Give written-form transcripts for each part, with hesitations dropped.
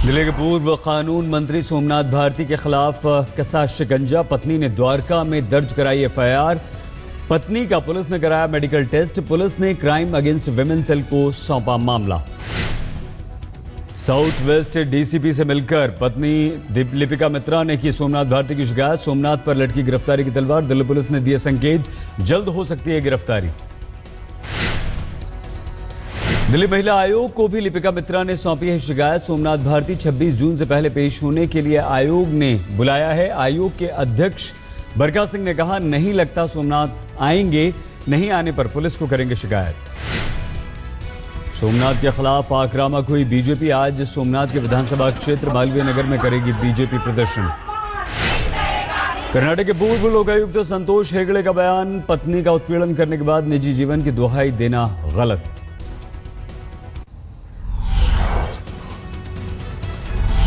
दिल्ली के पूर्व कानून मंत्री सोमनाथ भारती के खिलाफ कसा शिकंजा। पत्नी ने द्वारका में दर्ज कराई एफआईआर। पत्नी का पुलिस ने कराया मेडिकल टेस्ट। पुलिस ने क्राइम अगेंस्ट विमेन सेल को सौंपा मामला। साउथ वेस्ट डीसीपी से मिलकर पत्नी लिपिका मित्रा ने की सोमनाथ भारती की शिकायत। सोमनाथ पर लटकी गिरफ्तारी की तलवार। दिल्ली पुलिस ने दिए संकेत, जल्द हो सकती है गिरफ्तारी। दिल्ली महिला आयोग को भी लिपिका मित्रा ने सौंपी है शिकायत। सोमनाथ भारती 26 जून से पहले पेश होने के लिए आयोग ने बुलाया है। आयोग के अध्यक्ष बरका सिंह ने कहा, नहीं लगता सोमनाथ आएंगे, नहीं आने पर पुलिस को करेंगे शिकायत। सोमनाथ के खिलाफ आक्रामक हुई बीजेपी। आज सोमनाथ के विधानसभा क्षेत्र मालवीय नगर में करेगी बीजेपी प्रदर्शन। कर्नाटक के पूर्व लोकायुक्त संतोष हेगड़े का बयान, पत्नी का उत्पीड़न करने के बाद निजी जीवन की दुहाई देना गलत।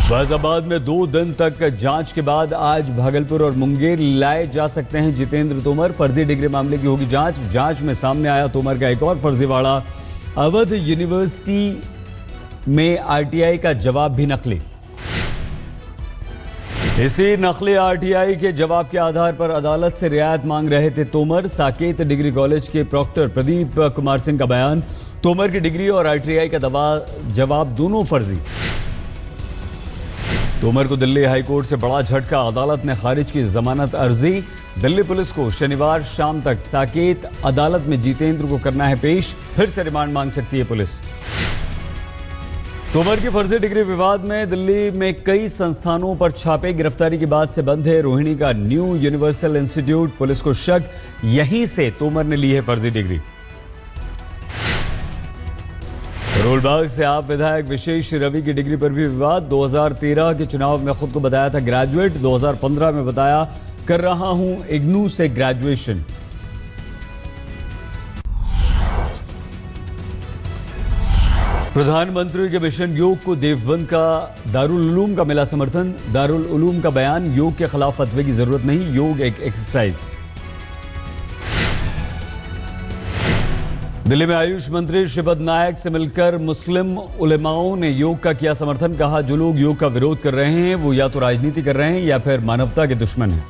फैजाबाद में 2 दिन तक जांच के बाद आज भागलपुर और मुंगेर लाए जा सकते हैं जितेंद्र तोमर। फर्जी डिग्री मामले की होगी जांच। जांच में सामने आया तोमर का एक और फर्जीवाड़ा। अवध यूनिवर्सिटी में आरटीआई का जवाब भी नकली। इसी नकली आरटीआई के जवाब के आधार पर अदालत से रियायत मांग रहे थे तोमर। साकेत डिग्री कॉलेज के प्रॉक्टर प्रदीप कुमार सिंह का बयान, तोमर की डिग्री और आरटीआई का जवाब दोनों फर्जी। तोमर को दिल्ली हाईकोर्ट से बड़ा झटका। अदालत ने खारिज की जमानत अर्जी। दिल्ली पुलिस को शनिवार शाम तक साकेत अदालत में जितेंद्र को करना है पेश। फिर से रिमांड मांग सकती है पुलिस। तोमर की फर्जी डिग्री विवाद में दिल्ली में कई संस्थानों पर छापे। गिरफ्तारी की बात से बंद है रोहिणी का न्यू यूनिवर्सल इंस्टीट्यूट। पुलिस को शक, यहीं से तोमर ने ली है फर्जी डिग्री। करोलबाग से आप विधायक विशेष रवि की डिग्री पर भी विवाद। 2013 के चुनाव में खुद को बताया था ग्रेजुएट। 2015 में बताया कर रहा हूं इग्नू से ग्रेजुएशन। प्रधानमंत्री के मिशन योग को देवबंद का दारुल उलूम का मिला समर्थन। दारुल उलूम का बयान, योग के खिलाफ फतवे की जरूरत नहीं, योग एक एक्सरसाइज। दिल्ली में आयुष मंत्री श्रीपद नायक से मिलकर मुस्लिम उलेमाओं ने योग का किया समर्थन। कहा, जो लोग योग का विरोध कर रहे हैं वो या तो राजनीति कर रहे हैं या फिर मानवता के दुश्मन हैं।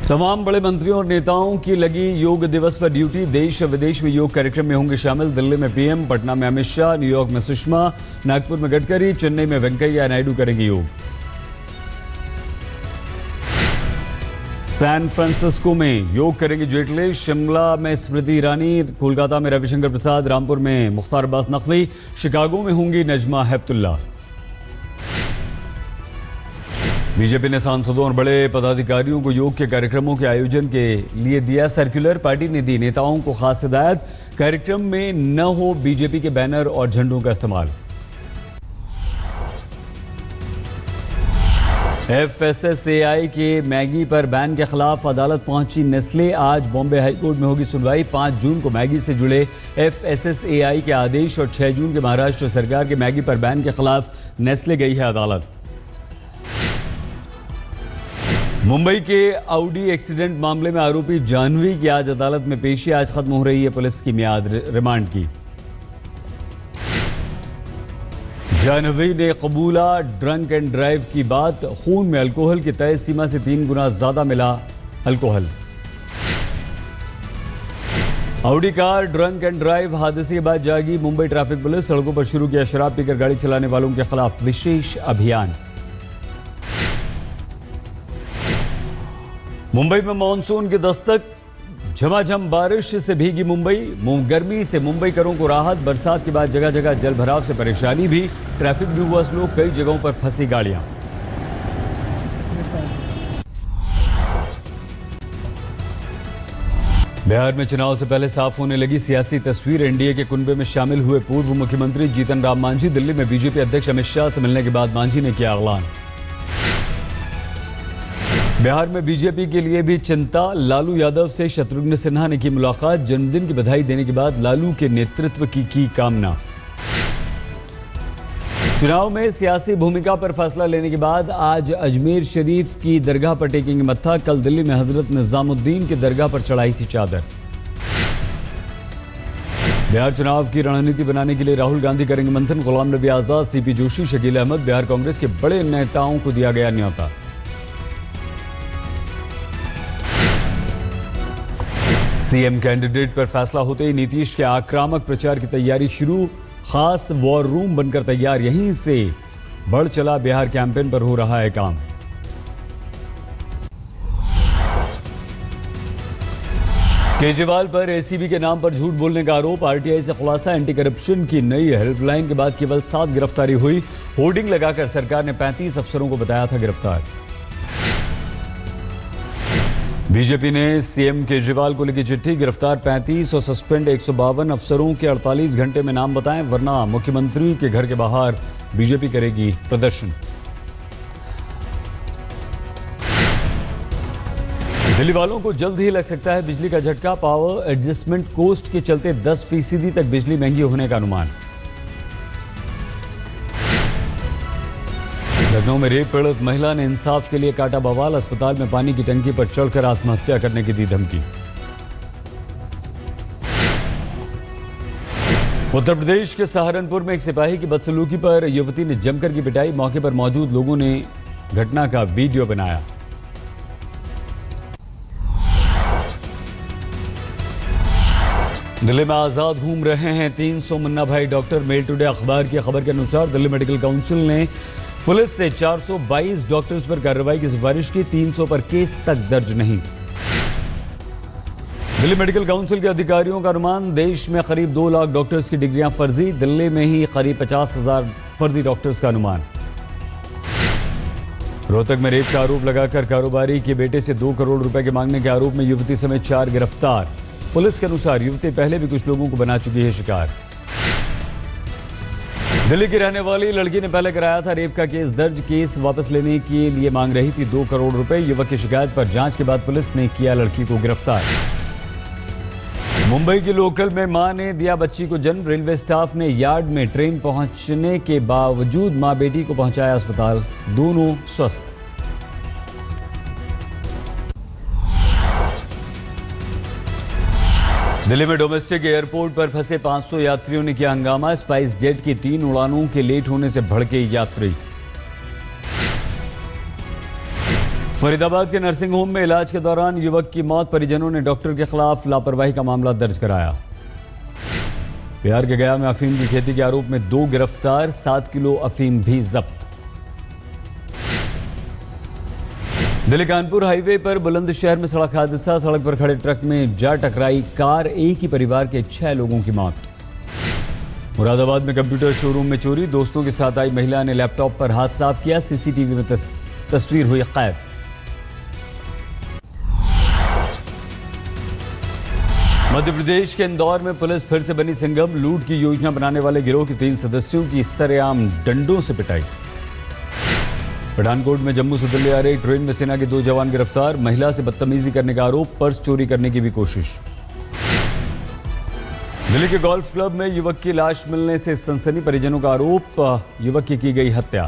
तमाम बड़े मंत्रियों और नेताओं की लगी योग दिवस पर ड्यूटी। देश विदेश में योग कार्यक्रम में होंगे शामिल। दिल्ली में पीएम, पटना में अमित शाह, न्यूयॉर्क में सुषमा, नागपुर में गडकरी, चेन्नई में वेंकैया नायडू करेंगे योग। सैन फ्रांसिस्को में योग करेंगे जेटली। शिमला में स्मृति ईरानी, कोलकाता में रविशंकर प्रसाद, रामपुर में मुख्तार अब्बास नकवी, शिकागो में होंगी नजमा हेपतुल्ला। बीजेपी ने सांसदों और बड़े पदाधिकारियों को योग के कार्यक्रमों के आयोजन के लिए दिया सर्कुलर। पार्टी ने दी नेताओं को खास हिदायत, कार्यक्रम में न हो बीजेपी के बैनर और झंडों का इस्तेमाल। एफएसएसएआई के मैगी पर बैन के खिलाफ अदालत पहुंची नेस्ले। आज बॉम्बे हाईकोर्ट में होगी सुनवाई। 5 जून को मैगी से जुड़े एफएसएसएआई के आदेश और 6 जून के महाराष्ट्र सरकार के मैगी पर बैन के खिलाफ नेस्ले गई है अदालत। मुंबई के आउडी एक्सीडेंट मामले में आरोपी जाह्नवी की आज अदालत में पेशी। आज खत्म हो रही है पुलिस की मियाद रिमांड की। जाह्नवी ने कबूला ड्रंक एंड ड्राइव की बात। खून में अल्कोहल की तय सीमा से 3 गुना ज्यादा मिला alcohol. Audi car drunk and drive हादसे के बाद जागी मुंबई ट्रैफिक पुलिस। सड़कों पर शुरू किया शराब पीकर गाड़ी चलाने वालों के खिलाफ विशेष अभियान। मुंबई में मानसून की दस्तक। झमाझम बारिश से भीगी मुंबई। गर्मी से मुंबईकरों को राहत। बरसात के बाद जगह जगह जल भराव से परेशानी भी। ट्रैफिक भी हुआ स्लो। कई जगहों पर फंसी गाड़ियां। बिहार में चुनाव से पहले साफ होने लगी सियासी तस्वीर। एनडीए के कुनबे में शामिल हुए पूर्व मुख्यमंत्री जीतन राम मांझी। दिल्ली में बीजेपी अध्यक्ष अमित शाह से मिलने के बाद मांझी ने किया ऐलान। बिहार में बीजेपी के लिए भी चिंता। लालू यादव से शत्रुघ्न सिन्हा ने की मुलाकात। जन्मदिन की बधाई देने के बाद लालू के नेतृत्व की कामना। चुनाव में सियासी भूमिका पर फैसला लेने के बाद आज अजमेर शरीफ की दरगाह पर टेकेंगे मत्था। कल दिल्ली में हजरत निजामुद्दीन की दरगाह पर चढ़ाई थी चादर। बिहार चुनाव की रणनीति बनाने के लिए राहुल गांधी करेंगे मंथन। गुलाम नबी आजाद, सीपी जोशी, शकील अहमद, बिहार कांग्रेस के बड़े नेताओं को दिया गया न्योता। सीएम कैंडिडेट पर फैसला होते ही नीतीश के आक्रामक प्रचार की तैयारी शुरू। खास वॉर रूम बनकर तैयार, यहीं से बढ़ चला बिहार कैंपेन पर हो रहा है काम। केजरीवाल पर एसीबी के नाम पर झूठ बोलने का आरोप। आरटीआई से खुलासा, एंटी करप्शन की नई हेल्पलाइन के बाद केवल 7 गिरफ्तारी हुई। होर्डिंग लगाकर सरकार ने 35 अफसरों को बताया था गिरफ्तार। बीजेपी ने सीएम केजरीवाल को लिखी चिट्ठी, गिरफ्तार 35 और सस्पेंड 152 अफसरों के 48 घंटे में नाम बताएं, वरना मुख्यमंत्री के घर के बाहर बीजेपी करेगी प्रदर्शन। दिल्ली वालों को जल्द ही लग सकता है बिजली का झटका। पावर एडजस्टमेंट कोस्ट के चलते 10% तक बिजली महंगी होने का अनुमान। लखनऊ में रेप पीड़ित महिला ने इंसाफ के लिए काटा बवाल। अस्पताल में पानी की टंकी पर चढ़कर आत्महत्या करने की दी धमकी। उत्तर प्रदेश के सहारनपुर में एक सिपाही की बदसलूकी पर युवती ने जमकर की पिटाई। मौके पर मौजूद लोगों ने घटना का वीडियो बनाया। दिल्ली में आजाद घूम रहे हैं 300 मुन्ना भाई डॉक्टर। मेल टुडे अखबार की खबर के अनुसार दिल्ली मेडिकल काउंसिल ने पुलिस से 422 डॉक्टर्स पर कार्रवाई की सिफारिश की। 300 पर केस तक दर्ज नहीं। दिल्ली मेडिकल काउंसिल के अधिकारियों का अनुमान, देश में करीब 2 लाख डॉक्टर्स की डिग्रियां फर्जी। दिल्ली में ही करीब 50,000 फर्जी डॉक्टर्स का अनुमान। रोहतक में रेप का आरोप लगाकर कारोबारी के बेटे से 2 करोड़ रुपए के मांगने के आरोप में युवती समेत 4 गिरफ्तार। पुलिस के अनुसार युवती पहले भी कुछ लोगों को बना चुकी है शिकार। दिल्ली की रहने वाली लड़की ने पहले कराया था रेप का केस दर्ज। केस वापस लेने के लिए मांग रही थी 2 करोड़ रुपए। युवक की शिकायत पर जांच के बाद पुलिस ने किया लड़की को गिरफ्तार। मुंबई के लोकल में मां ने दिया बच्ची को जन्म। रेलवे स्टाफ ने यार्ड में ट्रेन पहुंचने के बावजूद मां बेटी को पहुंचाया अस्पताल। दोनों स्वस्थ। दिल्ली में डोमेस्टिक एयरपोर्ट पर फंसे 500 यात्रियों ने किया हंगामा। स्पाइस जेट की 3 उड़ानों के लेट होने से भड़के यात्री। फरीदाबाद के नर्सिंग होम में इलाज के दौरान युवक की मौत। परिजनों ने डॉक्टर के खिलाफ लापरवाही का मामला दर्ज कराया। बिहार के गया में अफीम की खेती के आरोप में 2 गिरफ्तार। 7 किलो अफीम भी जब्त। दिल्ली कानपुर हाईवे पर बुलंदशहर में सड़क हादसा। सड़क पर खड़े ट्रक में जा टकराई कार। एक ही परिवार के 6 लोगों की मौत। मुरादाबाद में कंप्यूटर शोरूम में चोरी। दोस्तों के साथ आई महिला ने लैपटॉप पर हाथ साफ किया। सीसीटीवी में तस्वीर हुई कैद। मध्य प्रदेश के इंदौर में पुलिस फिर से बनी सिंघम। लूट की योजना बनाने वाले गिरोह के 3 सदस्यों की सरेआम डंडों से पिटाई। पठानकोट में जम्मू से दिल्ली आ रही ट्रेन में सेना के 2 जवान गिरफ्तार। महिला से बदतमीजी करने का आरोप। पर्स चोरी करने की भी कोशिश। दिल्ली के गोल्फ क्लब में युवक की लाश मिलने से सनसनी। परिजनों का आरोप, युवक की गई हत्या।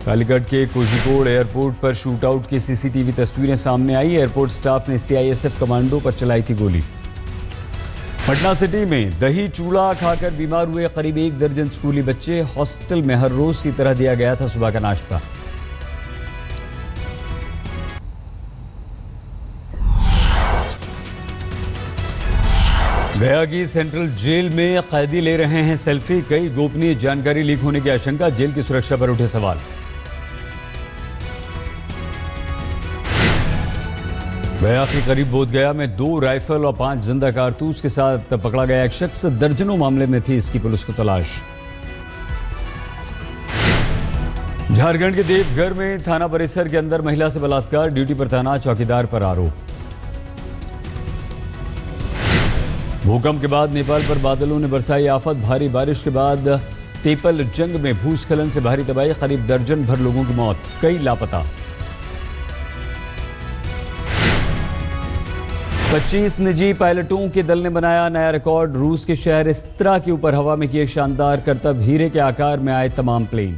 कालीकट के कोझिकोड एयरपोर्ट पर शूटआउट की सीसीटीवी तस्वीरें सामने आई। एयरपोर्ट स्टाफ ने सीआईएसएफ कमांडो पर चलाई थी गोली। पटना सिटी में दही चूड़ा खाकर बीमार हुए करीब 1 दर्जन स्कूली बच्चे। हॉस्टल में हर रोज की तरह दिया गया था सुबह का नाश्ता। गया की सेंट्रल जेल में कैदी ले रहे हैं सेल्फी। कई गोपनीय जानकारी लीक होने की आशंका। जेल की सुरक्षा पर उठे सवाल। गया के करीब बोधगया में 2 राइफल और 5 जिंदा कारतूस के साथ पकड़ा गया एक शख्स। दर्जनों मामले में थी इसकी पुलिस को तलाश। झारखंड के देवघर में थाना परिसर के अंदर महिला से बलात्कार। ड्यूटी पर तैनात चौकीदार पर आरोप। भूकंप के बाद नेपाल पर बादलों ने बरसाई आफत। भारी बारिश के बाद तेपल जंग में भूस्खलन से भारी तबाही। करीब दर्जन भर लोगों की मौत, कई लापता। 25 निजी पायलटों के दल ने बनाया नया रिकॉर्ड। रूस के शहर इस्त्रा के ऊपर हवा में किए शानदार करतब। हीरे के आकार में आए तमाम प्लेन।